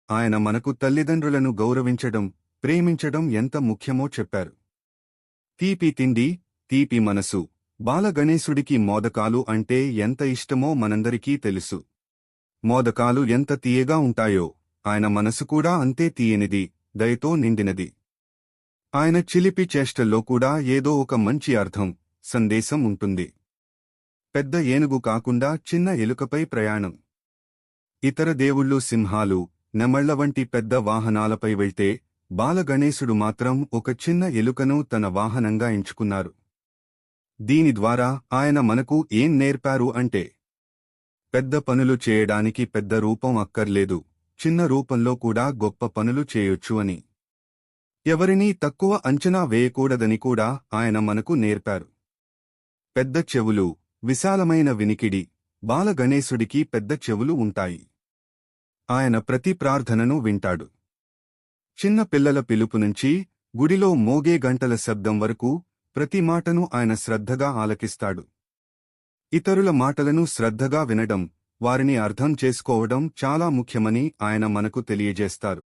ఆయన మనకు తల్లిదండ్రులను గౌరవించడం, ప్రేమించడం ఎంత ముఖ్యమో చెప్పారు. తీపి తిండి, తీపి మనసు. బాలగణేశుడికి మోదకాలు అంటే ఎంత ఇష్టమో మనందరికీ తెలుసు. మోదకాలు ఎంత తీయగా ఉంటాయో, ఆయన మనసు కూడా అంతే తీయనిది, దయతో నిండినది. ఆయన చిలిపి చేష్టల్లో కూడా ఏదో ఒక మంచి అర్థం, సందేశం ఉంటుంది. పెద్ద ఏనుగు కాకుండా చిన్న ఎలుకపై ప్రయాణం. ఇతర దేవుళ్ళు సింహాలు, నెమళ్ల వంటి పెద్ద వాహనాలపై వెళ్తే, బాలగణేశుడు మాత్రం ఒక చిన్న ఎలుకను తన వాహనంగా ఎంచుకున్నారు. దీని ద్వారా ఆయన మనకు ఏం నేర్పారు అంటే, పెద్ద పనులు చేయడానికి పెద్ద రూపం అక్కర్లేదు, చిన్న రూపంలో కూడా గొప్ప పనులు చేయొచ్చు అని. ఎవరినీ తక్కువ అంచనా వేయకూడదని కూడా ఆయన మనకు నేర్పారు. పెద్ద చెవులు, విశాలమైన వినికిడి. బాలగణేశుడికి పెద్ద చెవులు ఉంటాయి. ఆయన ప్రతి ప్రార్థనను వింటాడు. చిన్న పిల్లల పిలుపు నుంచి గుడిలో మోగే గంటల శబ్దం వరకు ప్రతి మాటను ఆయన శ్రద్ధగా ఆలకిస్తాడు. ఇతరుల మాటలను శ్రద్ధగా వినడం, వారిని అర్థం చేసుకోవడం చాలా ముఖ్యమని ఆయన మనకు తెలియజేస్తారు.